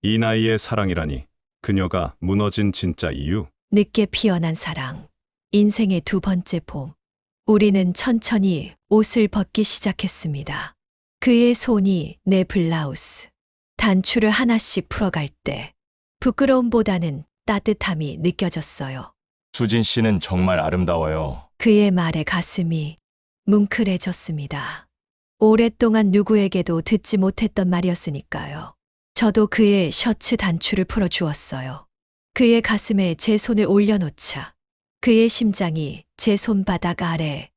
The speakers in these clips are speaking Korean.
이 나이의 사랑이라니. 그녀가 무너진 진짜 이유. 늦게 피어난 사랑. 인생의 두 번째 봄. 우리는 천천히 옷을 벗기 시작했습니다. 그의 손이 내 블라우스, 단추를 하나씩 풀어갈 때 부끄러움보다는 따뜻함이 느껴졌어요. 수진 씨는 정말 아름다워요. 그의 말에 가슴이 뭉클해졌습니다. 오랫동안 누구에게도 듣지 못했던 말이었으니까요. 저도 그의 셔츠 단추를 풀어주었어요. 그의 가슴에 제 손을 올려놓자 그의 심장이 제 손바닥 아래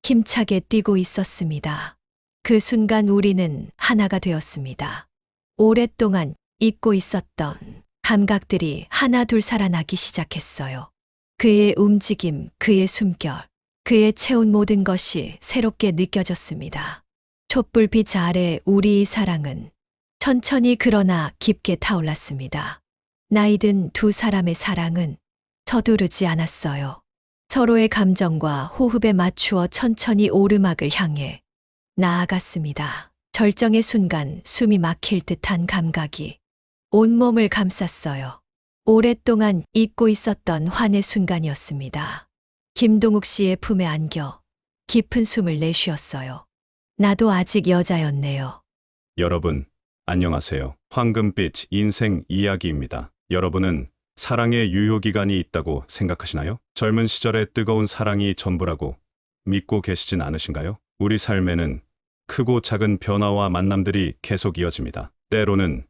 힘차게 뛰고 있었습니다. 그 순간 우리는 하나가 되었습니다. 오랫동안 잊고 있었던 감각들이 하나둘 살아나기 시작했어요. 그의 움직임, 그의 숨결, 그의 채운 모든 것이 새롭게 느껴졌습니다. 촛불빛 아래 우리의 사랑은 천천히 그러나 깊게 타올랐습니다. 나이든 두 사람의 사랑은 서두르지 않았어요. 서로의 감정과 호흡에 맞추어 천천히 오르막을 향해 나아갔습니다. 절정의 순간 숨이 막힐 듯한 감각이 온몸을 감쌌어요. 오랫동안 잊고 있었던 환의 순간이었습니다. 김동욱 씨의 품에 안겨 깊은 숨을 내쉬었어요. 나도 아직 여자였네요. 여러분, 안녕하세요. 황금빛 인생 이야기입니다. 여러분은 사랑의 유효기간이 있다고 생각하시나요? 젊은 시절의 뜨거운 사랑이 전부라고 믿고 계시진 않으신가요? 우리 삶에는 크고 작은 변화와 만남들이 계속 이어집니다. 때로는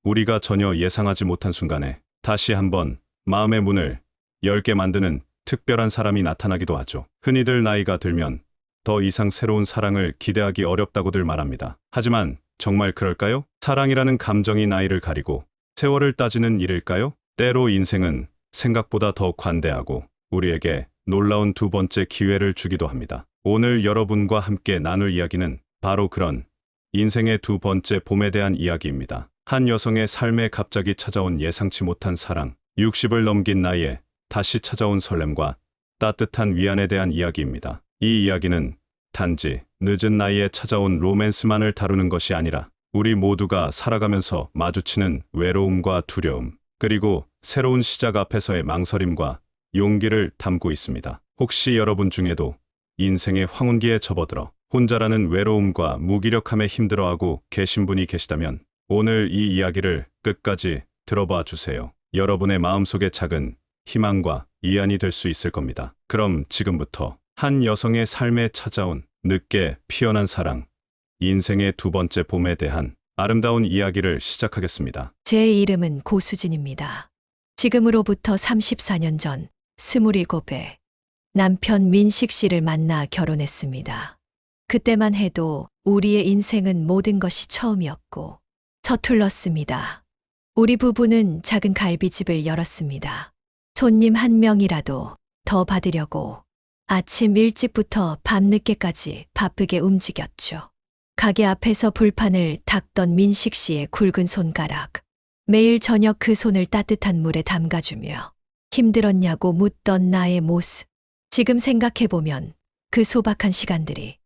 우리가 전혀 예상하지 못한 순간에 다시 한번 마음의 문을 열게 만드는 특별한 사람이 나타나기도 하죠. 흔히들 나이가 들면 더 이상 새로운 사랑을 기대하기 어렵다고들 말합니다. 하지만 정말 그럴까요? 사랑이라는 감정이 나이를 가리고 세월을 따지는 일일까요? 때로 인생은 생각보다 더 관대하고 우리에게 놀라운 두 번째 기회를 주기도 합니다. 오늘 여러분과 함께 나눌 이야기는 바로 그런 인생의 두 번째 봄에 대한 이야기입니다. 한 여성의 삶에 갑자기 찾아온 예상치 못한 사랑, 60을 넘긴 나이에 다시 찾아온 설렘과 따뜻한 위안에 대한 이야기입니다. 이 이야기는 단지 늦은 나이에 찾아온 로맨스만을 다루는 것이 아니라 우리 모두가 살아가면서 마주치는 외로움과 두려움, 그리고 새로운 시작 앞에서의 망설임과 용기를 담고 있습니다. 혹시 여러분 중에도 인생의 황혼기에 접어들어 혼자라는 외로움과 무기력함에 힘들어하고 계신 분이 계시다면 오늘 이 이야기를 끝까지 들어봐 주세요. 여러분의 마음속에 작은 희망과 위안이 될 수 있을 겁니다. 그럼 지금부터 한 여성의 삶에 찾아온 늦게 피어난 사랑, 인생의 두 번째 봄에 대한 아름다운 이야기를 시작하겠습니다. 제 이름은 고수진입니다. 지금으로부터 34년 전 27에 남편 민식 씨를 만나 결혼했습니다. 그때만 해도 우리의 인생은 모든 것이 처음이었고 서툴렀습니다. 우리 부부는 작은 갈비집을 열었습니다. 손님 한 명이라도 더 받으려고 아침 일찍부터 밤늦게까지 바쁘게 움직였죠. 가게 앞에서 불판을 닦던 민식 씨의 굵은 손가락. 매일 저녁 그 손을 따뜻한 물에 담가주며 힘들었냐고 묻던 나의 모습. 지금 생각해보면 그 소박한 시간들이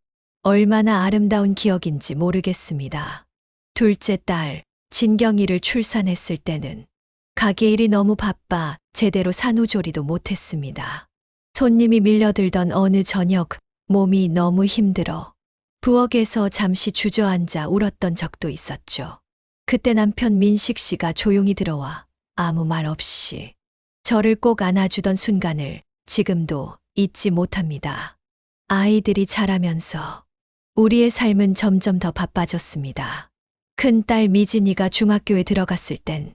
얼마나 아름다운 기억인지 모르겠습니다. 둘째 딸, 진경이를 출산했을 때는 가게 일이 너무 바빠 제대로 산후조리도 못했습니다. 손님이 밀려들던 어느 저녁 몸이 너무 힘들어 부엌에서 잠시 주저앉아 울었던 적도 있었죠. 그때 남편 민식 씨가 조용히 들어와 아무 말 없이 저를 꼭 안아주던 순간을 지금도 잊지 못합니다. 아이들이 자라면서 우리의 삶은 점점 더 바빠졌습니다. 큰딸 미진이가 중학교에 들어갔을 땐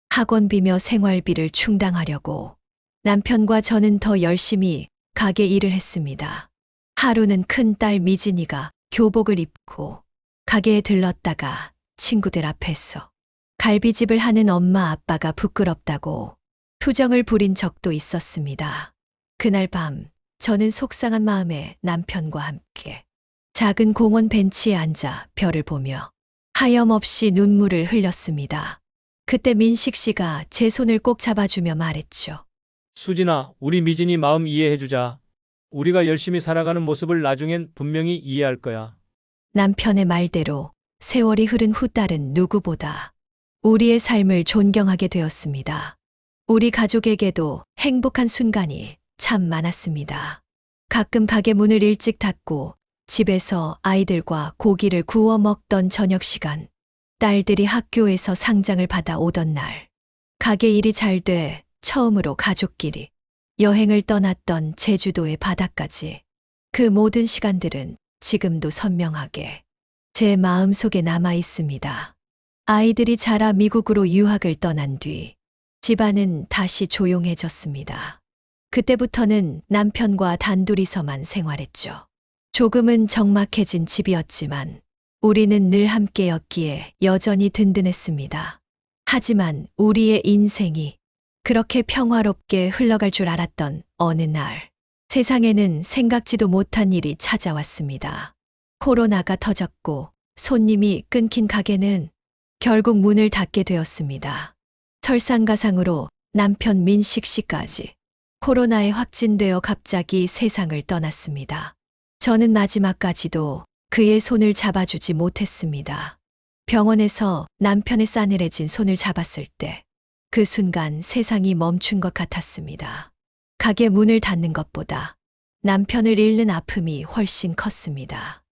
학원비며 생활비를 충당하려고 남편과 저는 더 열심히 가게 일을 했습니다. 하루는 큰딸 미진이가 교복을 입고 가게에 들렀다가 친구들 앞에서 갈비집을 하는 엄마 아빠가 부끄럽다고 투정을 부린 적도 있었습니다. 그날 밤 저는 속상한 마음에 남편과 함께 작은 공원 벤치에 앉아 별을 보며 하염없이 눈물을 흘렸습니다. 그때 민식 씨가 제 손을 꼭 잡아주며 말했죠. 수진아, 우리 미진이 마음 이해해주자. 우리가 열심히 살아가는 모습을 나중엔 분명히 이해할 거야. 남편의 말대로 세월이 흐른 후 딸은 누구보다 우리의 삶을 존경하게 되었습니다. 우리 가족에게도 행복한 순간이 참 많았습니다. 가끔 가게 문을 일찍 닫고 집에서 아이들과 고기를 구워 먹던 저녁 시간, 딸들이 학교에서 상장을 받아 오던 날, 가게 일이 잘 돼 처음으로 가족끼리 여행을 떠났던 제주도의 바다까지 그 모든 시간들은 지금도 선명하게 제 마음속에 남아 있습니다. 아이들이 자라 미국으로 유학을 떠난 뒤 집안은 다시 조용해졌습니다. 그때부터는 남편과 단둘이서만 생활했죠. 조금은 적막해진 집이었지만 우리는 늘 함께였기에 여전히 든든했습니다. 하지만 우리의 인생이 그렇게 평화롭게 흘러갈 줄 알았던 어느 날, 세상에는 생각지도 못한 일이 찾아왔습니다. 코로나가 터졌고 손님이 끊긴 가게는 결국 문을 닫게 되었습니다. 설상가상으로 남편 민식 씨까지 코로나에 확진되어 갑자기 세상을 떠났습니다. 저는 마지막까지도 그의 손을 잡아주지 못했습니다. 병원에서 남편의 싸늘해진 손을 잡았을 때 그 순간 세상이 멈춘 것 같았습니다. 가게 문을 닫는 것보다 남편을 잃는 아픔이 훨씬 컸습니다.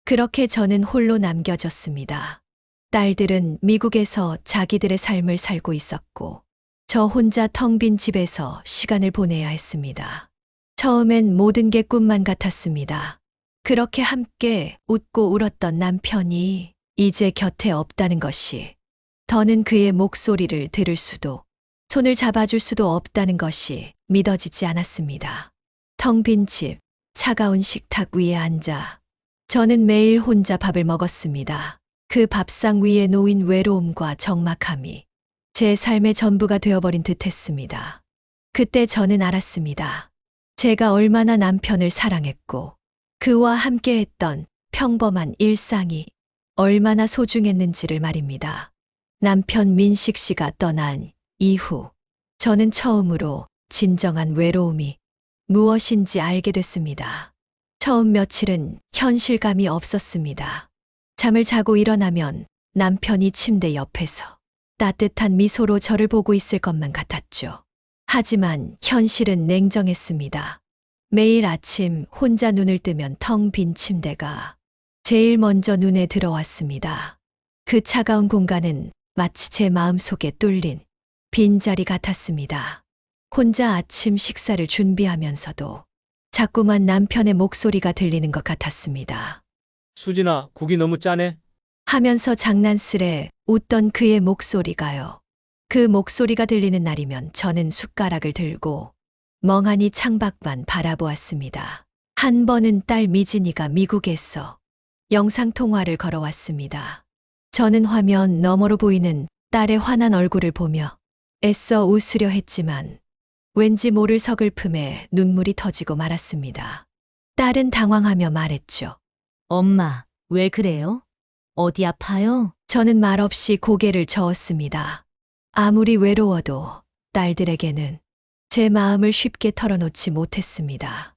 그렇게 저는 홀로 남겨졌습니다. 딸들은 미국에서 자기들의 삶을 살고 있었고 저 혼자 텅 빈 집에서 시간을 보내야 했습니다. 처음엔 모든 게 꿈만 같았습니다. 그렇게 함께 웃고 울었던 남편이 이제 곁에 없다는 것이, 더는 그의 목소리를 들을 수도, 손을 잡아줄 수도 없다는 것이 믿어지지 않았습니다. 텅 빈 집, 차가운 식탁 위에 앉아 저는 매일 혼자 밥을 먹었습니다. 그 밥상 위에 놓인 외로움과 적막함이 제 삶의 전부가 되어버린 듯 했습니다. 그때 저는 알았습니다. 제가 얼마나 남편을 사랑했고 그와 함께했던 평범한 일상이 얼마나 소중했는지를 말입니다. 남편 민식 씨가 떠난 이후 저는 처음으로 진정한 외로움이 무엇인지 알게 됐습니다. 처음 며칠은 현실감이 없었습니다. 잠을 자고 일어나면 남편이 침대 옆에서 따뜻한 미소로 저를 보고 있을 것만 같았죠. 하지만 현실은 냉정했습니다. 매일 아침 혼자 눈을 뜨면 텅 빈 침대가 제일 먼저 눈에 들어왔습니다. 그 차가운 공간은 마치 제 마음속에 뚫린 빈자리 같았습니다. 혼자 아침 식사를 준비하면서도 자꾸만 남편의 목소리가 들리는 것 같았습니다. 수진아, 국이 너무 짜네. 하면서 장난스레 웃던 그의 목소리가요. 그 목소리가 들리는 날이면 저는 숟가락을 들고 멍하니 창밖만 바라보았습니다. 한 번은 딸 미진이가 미국에서 영상통화를 걸어왔습니다. 저는 화면 너머로 보이는 딸의 환한 얼굴을 보며 애써 웃으려 했지만 왠지 모를 서글픔에 눈물이 터지고 말았습니다. 딸은 당황하며 말했죠. 엄마, 왜 그래요? 어디 아파요? 저는 말없이 고개를 저었습니다. 아무리 외로워도 딸들에게는 제 마음을 쉽게 털어놓지 못했습니다.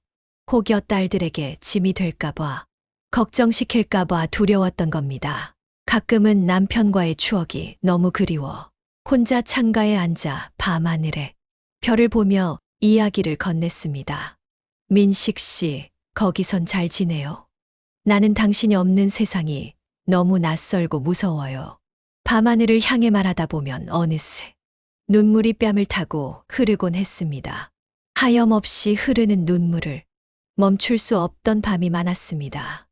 혹여 딸들에게 짐이 될까봐, 걱정시킬까봐 두려웠던 겁니다. 가끔은 남편과의 추억이 너무 그리워 혼자 창가에 앉아 밤하늘에 별을 보며 이야기를 건넸습니다. 민식 씨, 거기선 잘 지내요? 나는 당신이 없는 세상이 너무 낯설고 무서워요. 밤하늘을 향해 말하다 보면 어느새 눈물이 뺨을 타고 흐르곤 했습니다. 하염없이 흐르는 눈물을 멈출 수 없던 밤이 많았습니다.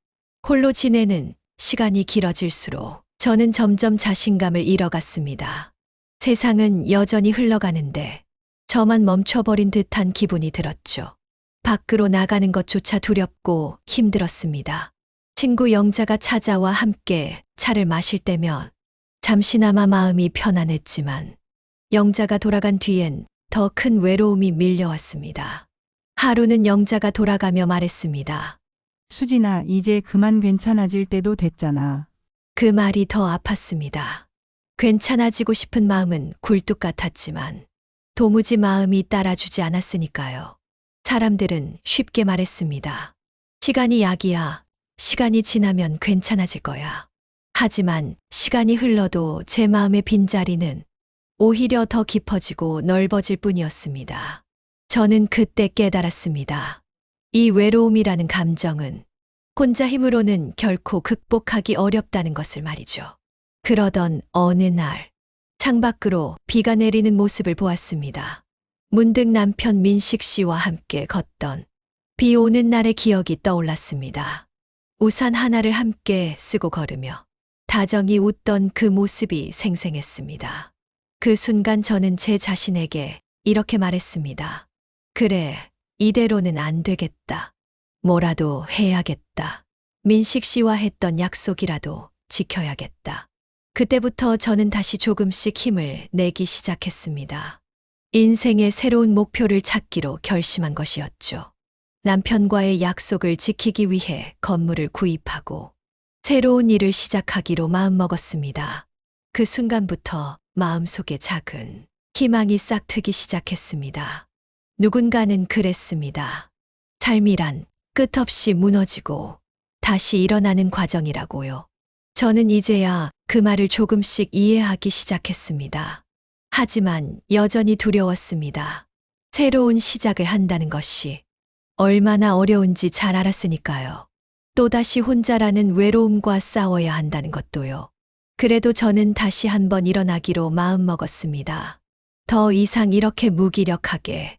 홀로 지내는 시간이 길어질수록 저는 점점 자신감을 잃어갔습니다. 세상은 여전히 흘러가는데 저만 멈춰버린 듯한 기분이 들었죠. 밖으로 나가는 것조차 두렵고 힘들었습니다. 친구 영자가 찾아와 함께 차를 마실 때면 잠시나마 마음이 편안했지만 영자가 돌아간 뒤엔 더 큰 외로움이 밀려왔습니다. 하루는 영자가 돌아가며 말했습니다. 수진아, 이제 그만 괜찮아질 때도 됐잖아. 그 말이 더 아팠습니다. 괜찮아지고 싶은 마음은 굴뚝 같았지만 도무지 마음이 따라주지 않았으니까요. 사람들은 쉽게 말했습니다. 시간이 약이야. 시간이 지나면 괜찮아질 거야. 하지만 시간이 흘러도 제 마음의 빈자리는 오히려 더 깊어지고 넓어질 뿐이었습니다. 저는 그때 깨달았습니다. 이 외로움이라는 감정은 혼자 힘으로는 결코 극복하기 어렵다는 것을 말이죠. 그러던 어느 날, 창밖으로 비가 내리는 모습을 보았습니다. 문득 남편 민식 씨와 함께 걷던 비 오는 날의 기억이 떠올랐습니다. 우산 하나를 함께 쓰고 걸으며 다정히 웃던 그 모습이 생생했습니다. 그 순간 저는 제 자신에게 이렇게 말했습니다. 그래, 이대로는 안 되겠다. 뭐라도 해야겠다. 민식 씨와 했던 약속이라도 지켜야겠다. 그때부터 저는 다시 조금씩 힘을 내기 시작했습니다. 인생의 새로운 목표를 찾기로 결심한 것이었죠. 남편과의 약속을 지키기 위해 건물을 구입하고 새로운 일을 시작하기로 마음먹었습니다. 그 순간부터 마음속에 작은 희망이 싹트기 시작했습니다. 누군가는 그랬습니다. 삶이란 끝없이 무너지고 다시 일어나는 과정이라고요. 저는 이제야 그 말을 조금씩 이해하기 시작했습니다. 하지만 여전히 두려웠습니다. 새로운 시작을 한다는 것이 얼마나 어려운지 잘 알았으니까요. 또다시 혼자라는 외로움과 싸워야 한다는 것도요. 그래도 저는 다시 한번 일어나기로 마음먹었습니다. 더 이상 이렇게 무기력하게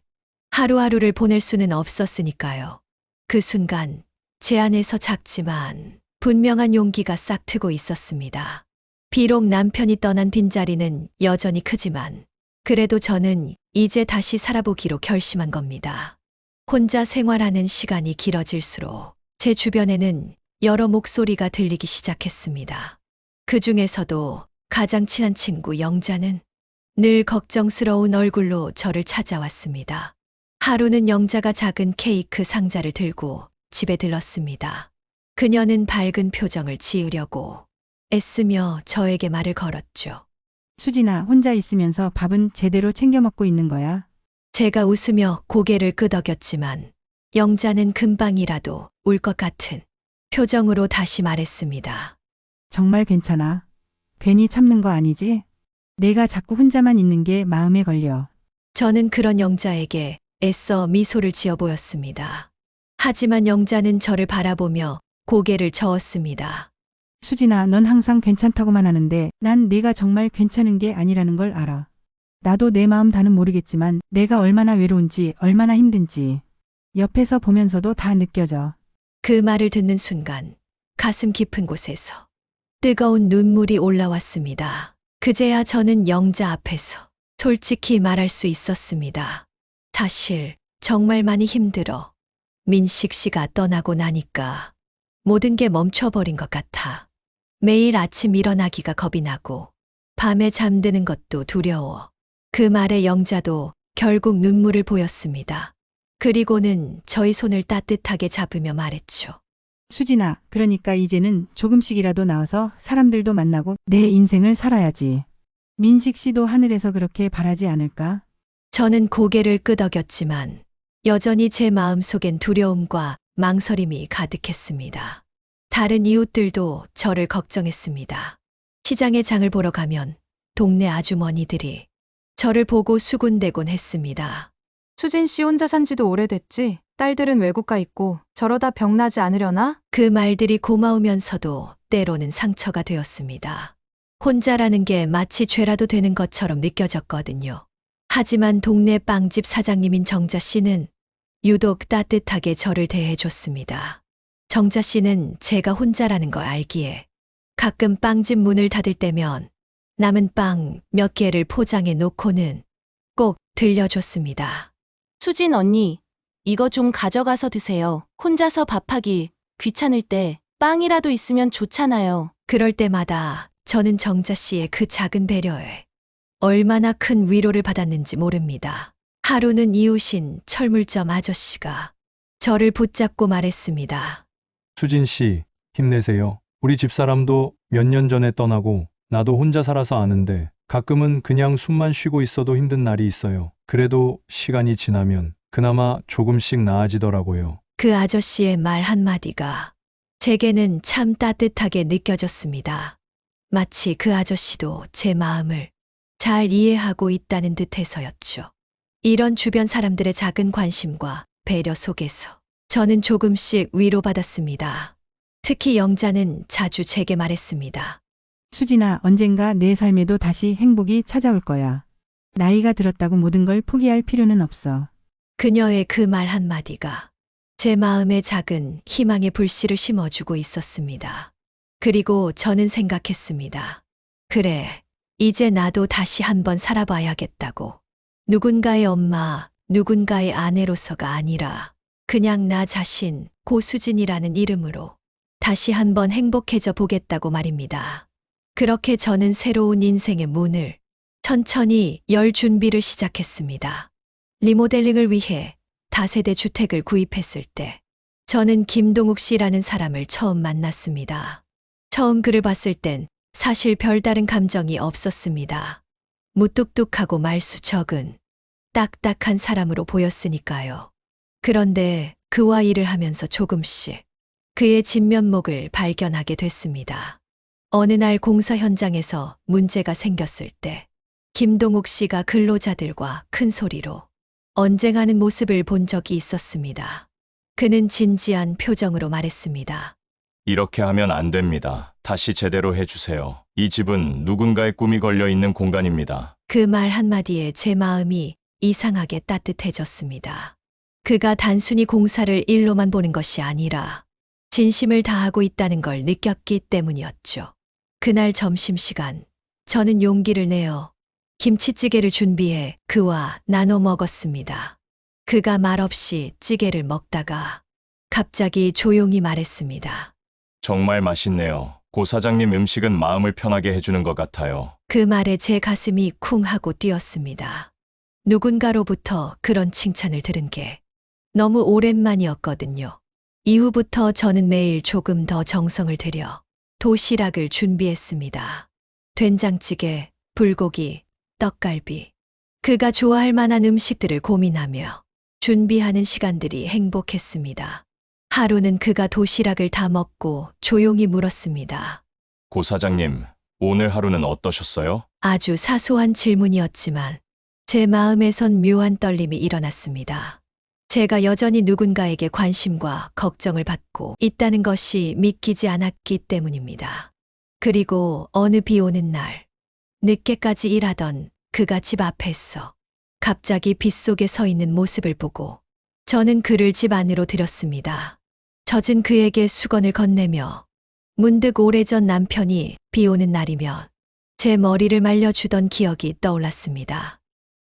하루하루를 보낼 수는 없었으니까요. 그 순간 제 안에서 작지만 분명한 용기가 싹트고 있었습니다. 비록 남편이 떠난 빈자리는 여전히 크지만 그래도 저는 이제 다시 살아보기로 결심한 겁니다. 혼자 생활하는 시간이 길어질수록 제 주변에는 여러 목소리가 들리기 시작했습니다. 그 중에서도 가장 친한 친구 영자는 늘 걱정스러운 얼굴로 저를 찾아왔습니다. 하루는 영자가 작은 케이크 상자를 들고 집에 들렀습니다. 그녀는 밝은 표정을 지으려고 애쓰며 저에게 말을 걸었죠. 수진아, 혼자 있으면서 밥은 제대로 챙겨 먹고 있는 거야? 제가 웃으며 고개를 끄덕였지만 영자는 금방이라도 울 것 같은 표정으로 다시 말했습니다. 정말 괜찮아. 괜히 참는 거 아니지? 내가 자꾸 혼자만 있는 게 마음에 걸려. 저는 그런 영자에게 애써 미소를 지어 보였습니다. 하지만 영자는 저를 바라보며 고개를 저었습니다. 수진아, 넌 항상 괜찮다고만 하는데 난 네가 정말 괜찮은 게 아니라는 걸 알아. 나도 내 마음 다는 모르겠지만 내가 얼마나 외로운지 얼마나 힘든지 옆에서 보면서도 다 느껴져. 그 말을 듣는 순간 가슴 깊은 곳에서 뜨거운 눈물이 올라왔습니다. 그제야 저는 영자 앞에서 솔직히 말할 수 있었습니다. 사실 정말 많이 힘들어. 민식 씨가 떠나고 나니까 모든 게 멈춰버린 것 같아. 매일 아침 일어나기가 겁이 나고 밤에 잠드는 것도 두려워. 그 말에 영자도 결국 눈물을 보였습니다. 그리고는 저희 손을 따뜻하게 잡으며 말했죠. 수진아, 그러니까 이제는 조금씩이라도 나와서 사람들도 만나고 내 인생을 살아야지. 민식 씨도 하늘에서 그렇게 바라지 않을까? 저는 고개를 끄덕였지만 여전히 제 마음속엔 두려움과 망설임이 가득했습니다. 다른 이웃들도 저를 걱정했습니다. 시장에 장을 보러 가면 동네 아주머니들이 저를 보고 수군대곤 했습니다. 수진 씨 혼자 산 지도 오래됐지? 딸들은 외국 가 있고 저러다 병나지 않으려나? 그 말들이 고마우면서도 때로는 상처가 되었습니다. 혼자라는 게 마치 죄라도 되는 것처럼 느껴졌거든요. 하지만 동네 빵집 사장님인 정자 씨는 유독 따뜻하게 저를 대해줬습니다. 정자 씨는 제가 혼자라는 걸 알기에 가끔 빵집 문을 닫을 때면 남은 빵 몇 개를 포장해 놓고는 꼭 들려줬습니다. 수진 언니, 이거 좀 가져가서 드세요. 혼자서 밥하기 귀찮을 때 빵이라도 있으면 좋잖아요. 그럴 때마다 저는 정자 씨의 그 작은 배려에 얼마나 큰 위로를 받았는지 모릅니다. 하루는 이웃인 철물점 아저씨가 저를 붙잡고 말했습니다. 수진 씨, 힘내세요. 우리 집사람도 몇 년 전에 떠나고 나도 혼자 살아서 아는데 가끔은 그냥 숨만 쉬고 있어도 힘든 날이 있어요. 그래도 시간이 지나면 그나마 조금씩 나아지더라고요. 그 아저씨의 말 한마디가 제게는 참 따뜻하게 느껴졌습니다. 마치 그 아저씨도 제 마음을 잘 이해하고 있다는 듯해서였죠. 이런 주변 사람들의 작은 관심과 배려 속에서 저는 조금씩 위로받았습니다. 특히 영자는 자주 제게 말했습니다. 수진아, 언젠가 내 삶에도 다시 행복이 찾아올 거야. 나이가 들었다고 모든 걸 포기할 필요는 없어. 그녀의 그 말 한마디가 제 마음에 작은 희망의 불씨를 심어주고 있었습니다. 그리고 저는 생각했습니다. 그래, 이제 나도 다시 한번 살아봐야겠다고. 누군가의 엄마, 누군가의 아내로서가 아니라 그냥 나 자신, 고수진이라는 이름으로 다시 한번 행복해져 보겠다고 말입니다. 그렇게 저는 새로운 인생의 문을 천천히 열 준비를 시작했습니다. 리모델링을 위해 다세대 주택을 구입했을 때 저는 김동욱 씨라는 사람을 처음 만났습니다. 처음 그를 봤을 땐 사실 별다른 감정이 없었습니다. 무뚝뚝하고 말수 적은 딱딱한 사람으로 보였으니까요. 그런데 그와 일을 하면서 조금씩 그의 진면목을 발견하게 됐습니다. 어느 날 공사 현장에서 문제가 생겼을 때 김동욱 씨가 근로자들과 큰 소리로 언쟁하는 모습을 본 적이 있었습니다. 그는 진지한 표정으로 말했습니다. 이렇게 하면 안 됩니다. 다시 제대로 해주세요. 이 집은 누군가의 꿈이 걸려 있는 공간입니다. 그 말 한마디에 제 마음이 이상하게 따뜻해졌습니다. 그가 단순히 공사를 일로만 보는 것이 아니라 진심을 다하고 있다는 걸 느꼈기 때문이었죠. 그날 점심시간, 저는 용기를 내어 김치찌개를 준비해 그와 나눠 먹었습니다. 그가 말없이 찌개를 먹다가 갑자기 조용히 말했습니다. 정말 맛있네요. 고 사장님 음식은 마음을 편하게 해주는 것 같아요. 그 말에 제 가슴이 쿵 하고 뛰었습니다. 누군가로부터 그런 칭찬을 들은 게 너무 오랜만이었거든요. 이후부터 저는 매일 조금 더 정성을 들여 도시락을 준비했습니다. 된장찌개, 불고기, 떡갈비. 그가 좋아할 만한 음식들을 고민하며 준비하는 시간들이 행복했습니다. 하루는 그가 도시락을 다 먹고 조용히 물었습니다. 고 사장님, 오늘 하루는 어떠셨어요? 아주 사소한 질문이었지만 제 마음에선 묘한 떨림이 일어났습니다. 제가 여전히 누군가에게 관심과 걱정을 받고 있다는 것이 믿기지 않았기 때문입니다. 그리고 어느 비 오는 날, 늦게까지 일하던 그가 집 앞에서 갑자기 빗속에 서 있는 모습을 보고 저는 그를 집 안으로 들였습니다. 젖은 그에게 수건을 건네며 문득 오래전 남편이 비 오는 날이면 제 머리를 말려주던 기억이 떠올랐습니다.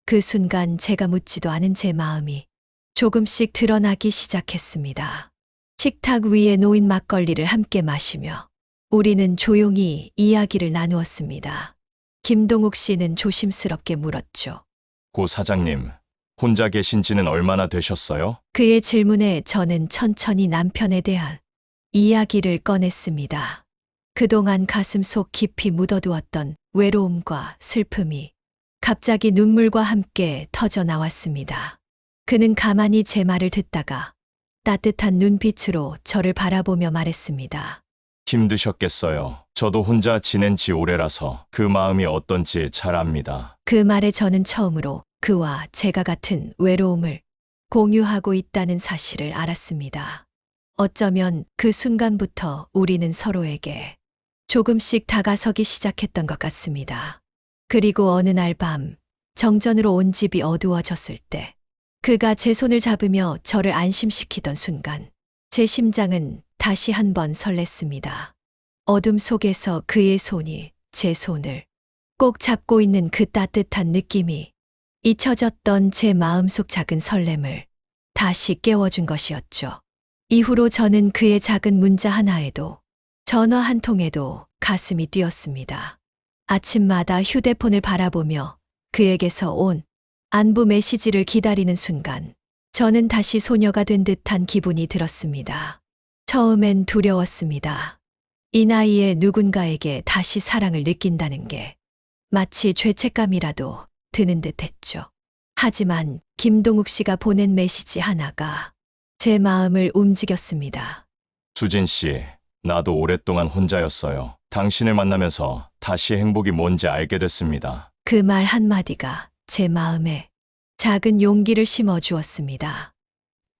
그 순간 제가 묻지도 않은 제 마음이 조금씩 드러나기 시작했습니다. 식탁 위에 놓인 막걸리를 함께 마시며 우리는 조용히 이야기를 나누었습니다. 김동욱 씨는 조심스럽게 물었죠. 고 사장님, 혼자 계신 지는 얼마나 되셨어요? 그의 질문에 저는 천천히 남편에 대한 이야기를 꺼냈습니다. 그동안 가슴 속 깊이 묻어두었던 외로움과 슬픔이 갑자기 눈물과 함께 터져 나왔습니다. 그는 가만히 제 말을 듣다가 따뜻한 눈빛으로 저를 바라보며 말했습니다. 힘드셨겠어요. 저도 혼자 지낸 지 오래라서 그 마음이 어떤지 잘 압니다. 그 말에 저는 처음으로 그와 제가 같은 외로움을 공유하고 있다는 사실을 알았습니다. 어쩌면 그 순간부터 우리는 서로에게 조금씩 다가서기 시작했던 것 같습니다. 그리고 어느 날 밤, 정전으로 온 집이 어두워졌을 때 그가 제 손을 잡으며 저를 안심시키던 순간 제 심장은 다시 한번 설렜습니다. 어둠 속에서 그의 손이 제 손을 꼭 잡고 있는 그 따뜻한 느낌이 잊혀졌던 제 마음속 작은 설렘을 다시 깨워준 것이었죠. 이후로 저는 그의 작은 문자 하나에도 전화 한 통에도 가슴이 뛰었습니다. 아침마다 휴대폰을 바라보며 그에게서 온 안부 메시지를 기다리는 순간 저는 다시 소녀가 된 듯한 기분이 들었습니다. 처음엔 두려웠습니다. 이 나이에 누군가에게 다시 사랑을 느낀다는 게 마치 죄책감이라도 드는 듯 했죠. 하지만 김동욱 씨가 보낸 메시지 하나가 제 마음을 움직였습니다. 수진 씨, 나도 오랫동안 혼자였어요. 당신을 만나면서 다시 행복이 뭔지 알게 됐습니다. 그 말 한마디가 제 마음에 작은 용기를 심어 주었습니다.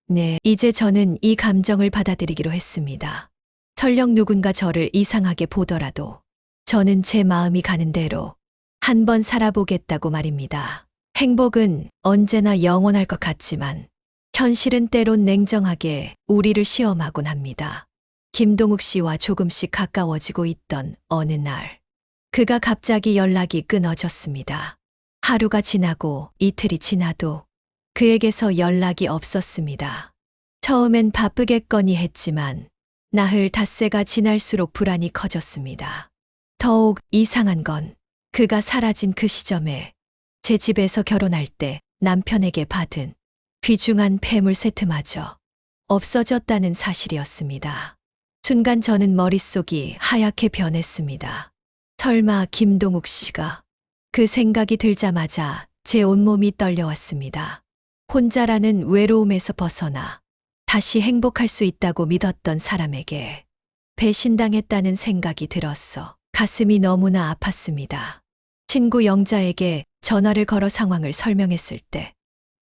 네, 이제 저는 이 감정을 받아들이기로 했습니다. 설령 누군가 저를 이상하게 보더라도 저는 제 마음이 가는 대로 한번 살아보겠다고 말입니다. 행복은 언제나 영원할 것 같지만 현실은 때론 냉정하게 우리를 시험하곤 합니다. 김동욱 씨와 조금씩 가까워지고 있던 어느 날, 그가 갑자기 연락이 끊어졌습니다. 하루가 지나고 이틀이 지나도 그에게서 연락이 없었습니다. 처음엔 바쁘겠거니 했지만 나흘 닷새가 지날수록 불안이 커졌습니다. 더욱 이상한 건 그가 사라진 그 시점에 제 집에서 결혼할 때 남편에게 받은 귀중한 폐물 세트마저 없어졌다는 사실이었습니다. 순간 저는 머릿속이 하얗게 변했습니다. 설마 김동욱 씨가? 그 생각이 들자마자 제 온몸이 떨려왔습니다. 혼자라는 외로움에서 벗어나 다시 행복할 수 있다고 믿었던 사람에게 배신당했다는 생각이 들었어 가슴이 너무나 아팠습니다. 친구 영자에게 전화를 걸어 상황을 설명했을 때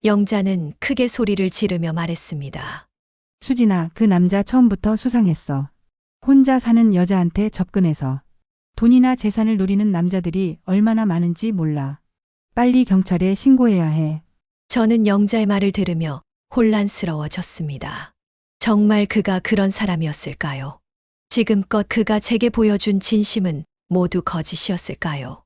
영자는 크게 소리를 지르며 말했습니다. 수진아, 그 남자 처음부터 수상했어. 혼자 사는 여자한테 접근해서 돈이나 재산을 노리는 남자들이 얼마나 많은지 몰라. 빨리 경찰에 신고해야 해. 저는 영자의 말을 들으며 혼란스러워졌습니다. 정말 그가 그런 사람이었을까요? 지금껏 그가 제게 보여준 진심은 모두 거짓이었을까요?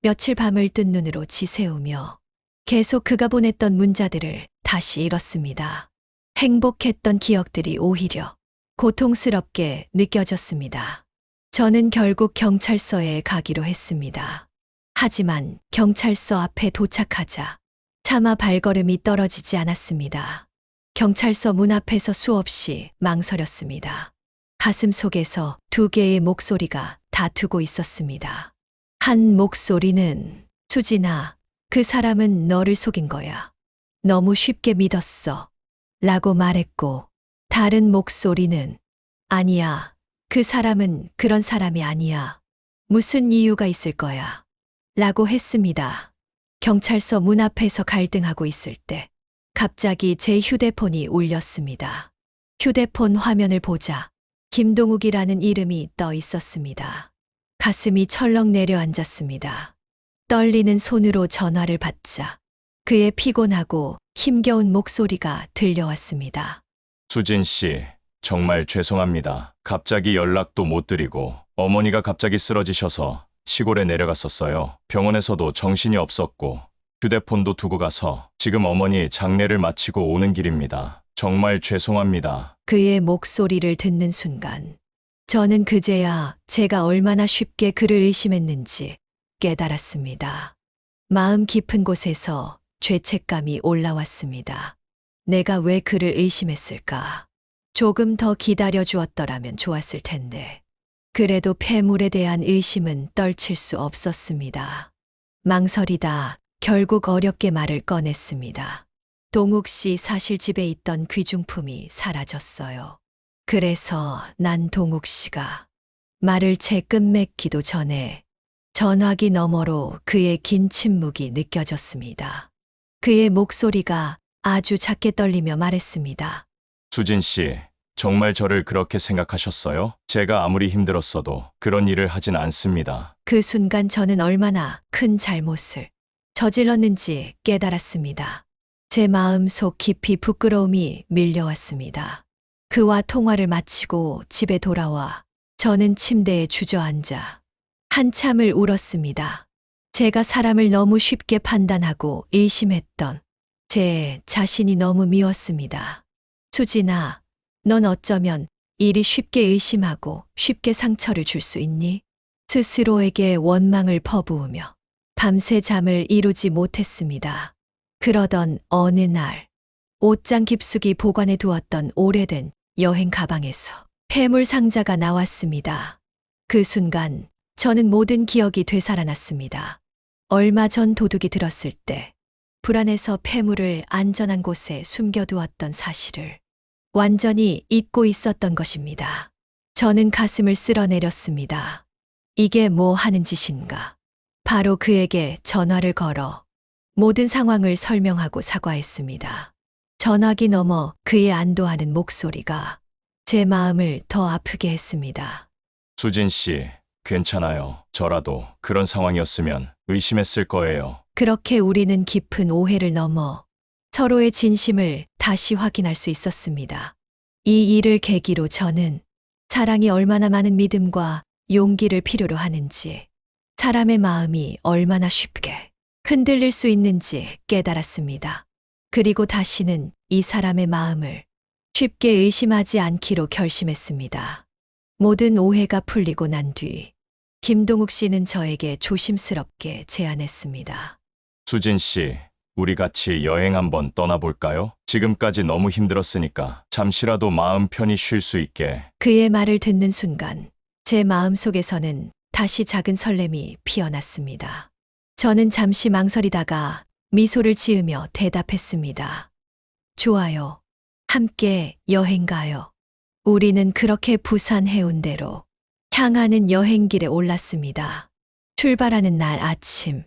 며칠 밤을 뜬 눈으로 지새우며 계속 그가 보냈던 문자들을 다시 읽었습니다. 행복했던 기억들이 오히려 고통스럽게 느껴졌습니다. 저는 결국 경찰서에 가기로 했습니다. 하지만 경찰서 앞에 도착하자 차마 발걸음이 떨어지지 않았습니다. 경찰서 문 앞에서 수없이 망설였습니다. 가슴 속에서 두 개의 목소리가 다투고 있었습니다. 한 목소리는 수진아, 그 사람은 너를 속인 거야. 너무 쉽게 믿었어. 라고 말했고, 다른 목소리는 아니야. 그 사람은 그런 사람이 아니야. 무슨 이유가 있을 거야. 라고 했습니다. 경찰서 문 앞에서 갈등하고 있을 때 갑자기 제 휴대폰이 울렸습니다. 휴대폰 화면을 보자 김동욱이라는 이름이 떠 있었습니다. 가슴이 철렁 내려앉았습니다. 떨리는 손으로 전화를 받자 그의 피곤하고 힘겨운 목소리가 들려왔습니다. 수진 씨, 정말 죄송합니다. 갑자기 연락도 못 드리고 어머니가 갑자기 쓰러지셔서 시골에 내려갔었어요. 병원에서도 정신이 없었고 휴대폰도 두고 가서 지금 어머니 장례를 마치고 오는 길입니다. 정말 죄송합니다. 그의 목소리를 듣는 순간 저는 그제야 제가 얼마나 쉽게 그를 의심했는지 깨달았습니다. 마음 깊은 곳에서 죄책감이 올라왔습니다. 내가 왜 그를 의심했을까? 조금 더 기다려 주었더라면 좋았을 텐데. 그래도 폐물에 대한 의심은 떨칠 수 없었습니다. 망설이다 결국 어렵게 말을 꺼냈습니다. 동욱 씨 사실 집에 있던 귀중품이 사라졌어요. 그래서 난 동욱 씨가 말을 채 끝맺기도 전에 전화기 너머로 그의 긴 침묵이 느껴졌습니다. 그의 목소리가 아주 작게 떨리며 말했습니다. 수진 씨, 정말 저를 그렇게 생각하셨어요? 제가 아무리 힘들었어도 그런 일을 하진 않습니다. 그 순간 저는 얼마나 큰 잘못을 저질렀는지 깨달았습니다. 제 마음 속 깊이 부끄러움이 밀려왔습니다. 그와 통화를 마치고 집에 돌아와 저는 침대에 주저앉아 한참을 울었습니다. 제가 사람을 너무 쉽게 판단하고 의심했던 제 자신이 너무 미웠습니다. 수진아, 넌 어쩌면 이리 쉽게 의심하고 쉽게 상처를 줄 수 있니? 스스로에게 원망을 퍼부으며 밤새 잠을 이루지 못했습니다. 그러던 어느 날 옷장 깊숙이 보관해 두었던 오래된 여행 가방에서 폐물 상자가 나왔습니다. 그 순간 저는 모든 기억이 되살아났습니다. 얼마 전 도둑이 들었을 때 불안해서 폐물을 안전한 곳에 숨겨두었던 사실을 완전히 잊고 있었던 것입니다. 저는 가슴을 쓸어내렸습니다. 이게 뭐 하는 짓인가? 바로 그에게 전화를 걸어 모든 상황을 설명하고 사과했습니다. 전화기 너머 그의 안도하는 목소리가 제 마음을 더 아프게 했습니다. 수진 씨, 괜찮아요. 저라도 그런 상황이었으면 의심했을 거예요. 그렇게 우리는 깊은 오해를 넘어 서로의 진심을 다시 확인할 수 있었습니다. 이 일을 계기로 저는 사랑이 얼마나 많은 믿음과 용기를 필요로 하는지, 사람의 마음이 얼마나 쉽게 흔들릴 수 있는지 깨달았습니다. 그리고 다시는 이 사람의 마음을 쉽게 의심하지 않기로 결심했습니다. 모든 오해가 풀리고 난 뒤, 김동욱 씨는 저에게 조심스럽게 제안했습니다. 수진 씨, 우리 같이 여행 한번 떠나볼까요? 지금까지 너무 힘들었으니까 잠시라도 마음 편히 쉴 수 있게. 그의 말을 듣는 순간 제 마음속에서는 다시 작은 설렘이 피어났습니다. 저는 잠시 망설이다가 미소를 지으며 대답했습니다. 좋아요. 함께 여행 가요. 우리는 그렇게 부산 해운대로 향하는 여행길에 올랐습니다. 출발하는 날 아침,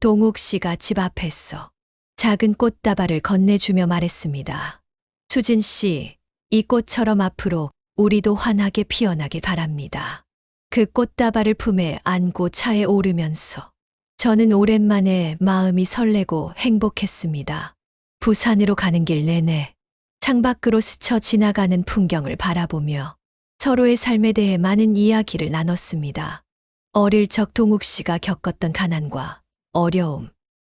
동욱 씨가 집 앞에서 작은 꽃다발을 건네주며 말했습니다. 수진 씨, 이 꽃처럼 앞으로 우리도 환하게 피어나길 바랍니다. 그 꽃다발을 품에 안고 차에 오르면서 저는 오랜만에 마음이 설레고 행복했습니다. 부산으로 가는 길 내내 창밖으로 스쳐 지나가는 풍경을 바라보며 서로의 삶에 대해 많은 이야기를 나눴습니다. 어릴 적 동욱 씨가 겪었던 가난과 어려움,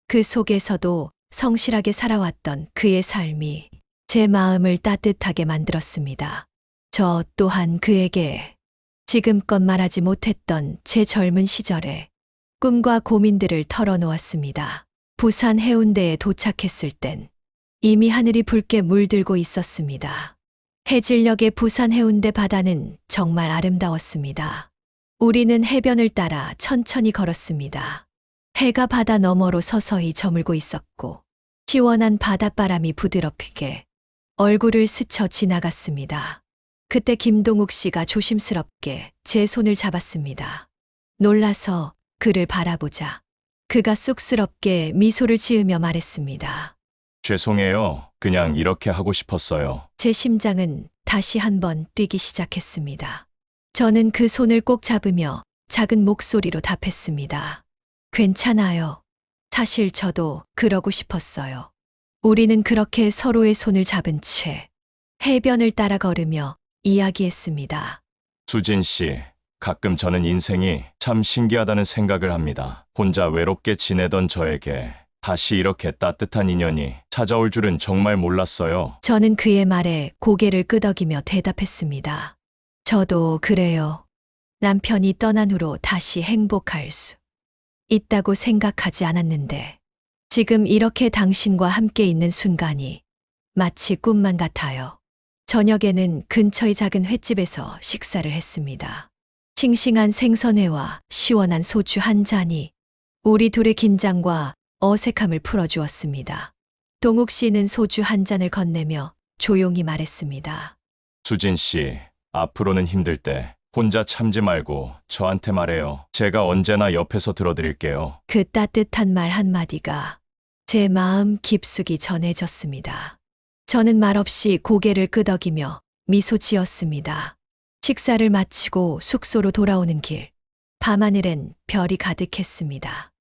그 속에서도 성실하게 살아왔던 그의 삶이 제 마음을 따뜻하게 만들었습니다. 저 또한 그에게 지금껏 말하지 못했던 제 젊은 시절의 꿈과 고민들을 털어놓았습니다. 부산 해운대에 도착했을 땐 이미 하늘이 붉게 물들고 있었습니다. 해질녘의 부산 해운대 바다는 정말 아름다웠습니다. 우리는 해변을 따라 천천히 걸었습니다. 해가 바다 너머로 서서히 저물고 있었고 시원한 바닷바람이 부드럽게 얼굴을 스쳐 지나갔습니다. 그때 김동욱 씨가 조심스럽게 제 손을 잡았습니다. 놀라서 그를 바라보자 그가 쑥스럽게 미소를 지으며 말했습니다. 죄송해요. 그냥 이렇게 하고 싶었어요. 제 심장은 다시 한번 뛰기 시작했습니다. 저는 그 손을 꼭 잡으며 작은 목소리로 답했습니다. 괜찮아요. 사실 저도 그러고 싶었어요. 우리는 그렇게 서로의 손을 잡은 채 해변을 따라 걸으며 이야기했습니다. 수진 씨, 가끔 저는 인생이 참 신기하다는 생각을 합니다. 혼자 외롭게 지내던 저에게 다시 이렇게 따뜻한 인연이 찾아올 줄은 정말 몰랐어요. 저는 그의 말에 고개를 끄덕이며 대답했습니다. 저도 그래요. 남편이 떠난 후로 다시 행복할 수 있다고 생각하지 않았는데 지금 이렇게 당신과 함께 있는 순간이 마치 꿈만 같아요. 저녁에는 근처의 작은 횟집에서 식사를 했습니다. 싱싱한 생선회와 시원한 소주 한 잔이 우리 둘의 긴장과 어색함을 풀어주었습니다. 동욱 씨는 소주 한 잔을 건네며 조용히 말했습니다. 수진 씨, 앞으로는 힘들 때 혼자 참지 말고 저한테 말해요. 제가 언제나 옆에서 들어드릴게요. 그 따뜻한 말 한마디가 제 마음 깊숙이 전해졌습니다. 저는 말없이 고개를 끄덕이며 미소 지었습니다. 식사를 마치고 숙소로 돌아오는 길, 밤하늘엔 별이 가득했습니다.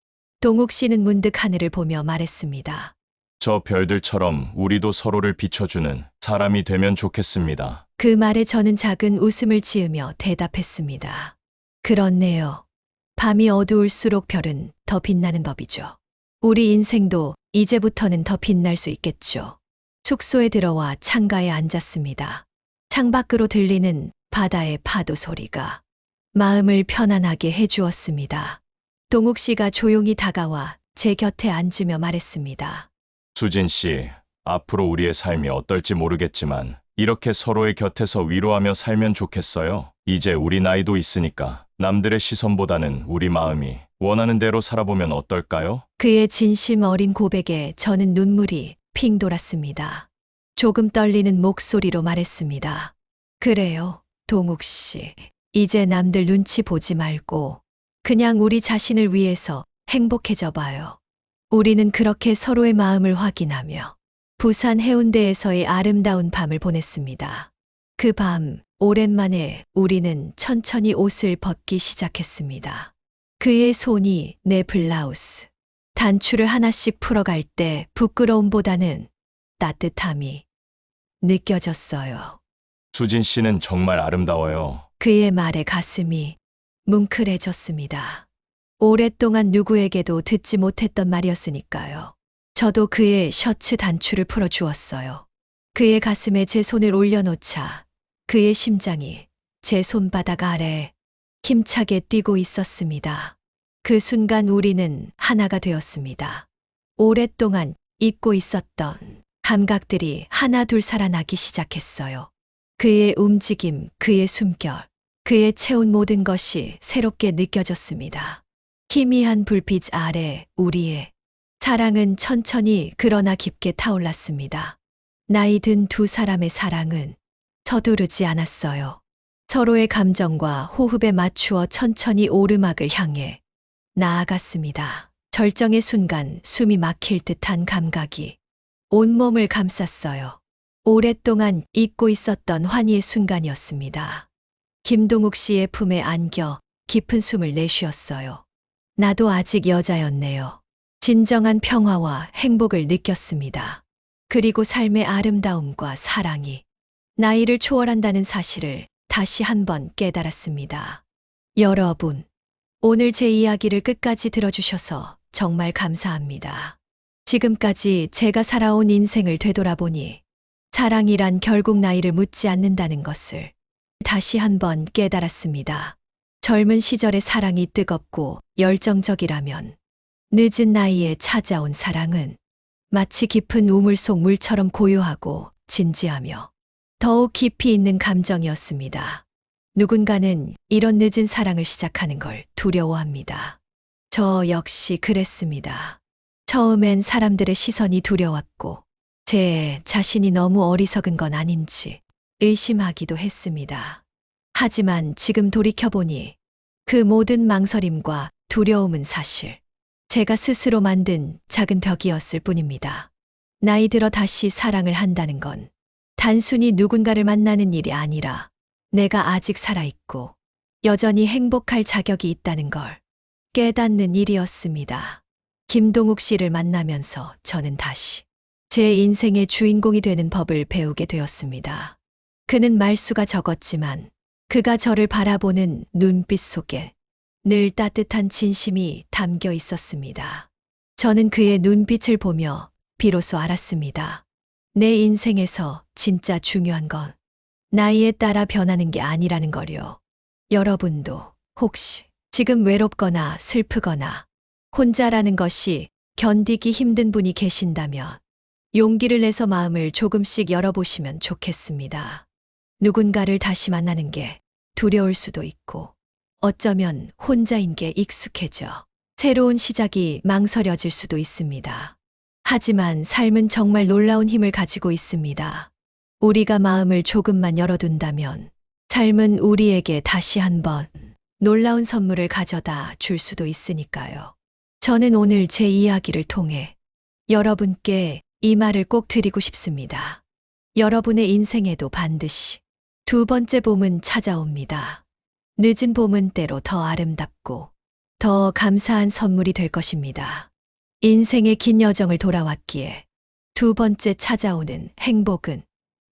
동욱 씨는 문득 하늘을 보며 말했습니다. 저 별들처럼 우리도 서로를 비춰주는 사람이 되면 좋겠습니다. 그 말에 저는 작은 웃음을 지으며 대답했습니다. 그렇네요. 밤이 어두울수록 별은 더 빛나는 법이죠. 우리 인생도 이제부터는 더 빛날 수 있겠죠. 숙소에 들어와 창가에 앉았습니다. 창밖으로 들리는 바다의 파도 소리가 마음을 편안하게 해주었습니다. 동욱 씨가 조용히 다가와 제 곁에 앉으며 말했습니다. 수진 씨, 앞으로 우리의 삶이 어떨지 모르겠지만 이렇게 서로의 곁에서 위로하며 살면 좋겠어요. 이제 우리 나이도 있으니까 남들의 시선보다는 우리 마음이 원하는 대로 살아보면 어떨까요? 그의 진심 어린 고백에 저는 눈물이 핑 돌았습니다. 조금 떨리는 목소리로 말했습니다. 그래요, 동욱 씨. 이제 남들 눈치 보지 말고 그냥 우리 자신을 위해서 행복해져 봐요. 우리는 그렇게 서로의 마음을 확인하며 부산 해운대에서의 아름다운 밤을 보냈습니다. 그 밤, 오랜만에 우리는 천천히 옷을 벗기 시작했습니다. 그의 손이 내 블라우스, 단추를 하나씩 풀어갈 때 부끄러움보다는 따뜻함이 느껴졌어요. 수진 씨는 정말 아름다워요. 그의 말에 가슴이 뭉클해졌습니다. 오랫동안 누구에게도 듣지 못했던 말이었으니까요. 저도 그의 셔츠 단추를 풀어주었어요. 그의 가슴에 제 손을 올려놓자 그의 심장이 제 손바닥 아래 힘차게 뛰고 있었습니다. 그 순간 우리는 하나가 되었습니다. 오랫동안 잊고 있었던 감각들이 하나둘 살아나기 시작했어요. 그의 움직임, 그의 숨결, 그의 채운 모든 것이 새롭게 느껴졌습니다. 희미한 불빛 아래 우리의 사랑은 천천히 그러나 깊게 타올랐습니다. 나이 든 두 사람의 사랑은 서두르지 않았어요. 서로의 감정과 호흡에 맞추어 천천히 오르막을 향해 나아갔습니다. 절정의 순간 숨이 막힐 듯한 감각이 온몸을 감쌌어요. 오랫동안 잊고 있었던 환희의 순간이었습니다. 김동욱 씨의 품에 안겨 깊은 숨을 내쉬었어요. 나도 아직 여자였네요. 진정한 평화와 행복을 느꼈습니다. 그리고 삶의 아름다움과 사랑이 나이를 초월한다는 사실을 다시 한번 깨달았습니다. 여러분, 오늘 제 이야기를 끝까지 들어주셔서 정말 감사합니다. 지금까지 제가 살아온 인생을 되돌아보니 사랑이란 결국 나이를 묻지 않는다는 것을 다시 한번 깨달았습니다. 젊은 시절의 사랑이 뜨겁고 열정적이라면 늦은 나이에 찾아온 사랑은 마치 깊은 우물 속 물처럼 고요하고 진지하며 더욱 깊이 있는 감정이었습니다. 누군가는 이런 늦은 사랑을 시작하는 걸 두려워합니다. 저 역시 그랬습니다. 처음엔 사람들의 시선이 두려웠고 제 자신이 너무 어리석은 건 아닌지 의심하기도 했습니다. 하지만 지금 돌이켜보니 그 모든 망설임과 두려움은 사실 제가 스스로 만든 작은 벽이었을 뿐입니다. 나이 들어 다시 사랑을 한다는 건 단순히 누군가를 만나는 일이 아니라 내가 아직 살아있고 여전히 행복할 자격이 있다는 걸 깨닫는 일이었습니다. 김동욱 씨를 만나면서 저는 다시 제 인생의 주인공이 되는 법을 배우게 되었습니다. 그는 말수가 적었지만 그가 저를 바라보는 눈빛 속에 늘 따뜻한 진심이 담겨 있었습니다. 저는 그의 눈빛을 보며 비로소 알았습니다. 내 인생에서 진짜 중요한 건 나이에 따라 변하는 게 아니라는 거요. 여러분도 혹시 지금 외롭거나 슬프거나 혼자라는 것이 견디기 힘든 분이 계신다면 용기를 내서 마음을 조금씩 열어보시면 좋겠습니다. 누군가를 다시 만나는 게 두려울 수도 있고 어쩌면 혼자인 게 익숙해져 새로운 시작이 망설여질 수도 있습니다. 하지만 삶은 정말 놀라운 힘을 가지고 있습니다. 우리가 마음을 조금만 열어둔다면 삶은 우리에게 다시 한번 놀라운 선물을 가져다 줄 수도 있으니까요. 저는 오늘 제 이야기를 통해 여러분께 이 말을 꼭 드리고 싶습니다. 여러분의 인생에도 반드시 두 번째 봄은 찾아옵니다. 늦은 봄은 때로 더 아름답고 더 감사한 선물이 될 것입니다. 인생의 긴 여정을 돌아왔기에 두 번째 찾아오는 행복은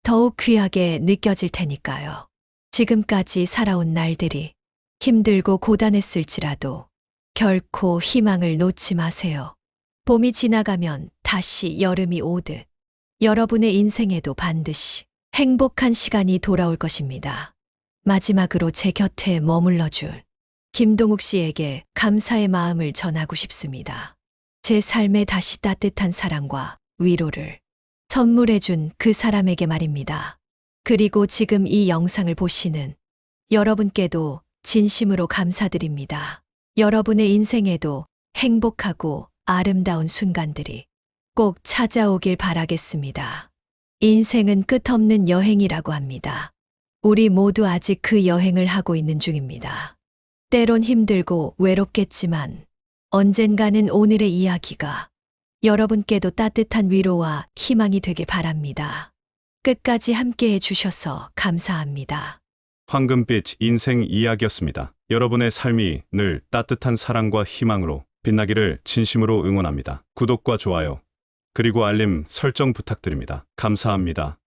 더욱 귀하게 느껴질 테니까요. 지금까지 살아온 날들이 힘들고 고단했을지라도 결코 희망을 놓지 마세요. 봄이 지나가면 다시 여름이 오듯 여러분의 인생에도 반드시 행복한 시간이 돌아올 것입니다. 마지막으로 제 곁에 머물러줄 김동욱 씨에게 감사의 마음을 전하고 싶습니다. 제 삶에 다시 따뜻한 사랑과 위로를 선물해준 그 사람에게 말입니다. 그리고 지금 이 영상을 보시는 여러분께도 진심으로 감사드립니다. 여러분의 인생에도 행복하고 아름다운 순간들이 꼭 찾아오길 바라겠습니다. 인생은 끝없는 여행이라고 합니다. 우리 모두 아직 그 여행을 하고 있는 중입니다. 때론 힘들고 외롭겠지만 언젠가는 오늘의 이야기가 여러분께도 따뜻한 위로와 희망이 되길 바랍니다. 끝까지 함께 해주셔서 감사합니다. 황금빛 인생 이야기였습니다. 여러분의 삶이 늘 따뜻한 사랑과 희망으로 빛나기를 진심으로 응원합니다. 구독과 좋아요, 그리고 알림 설정 부탁드립니다. 감사합니다.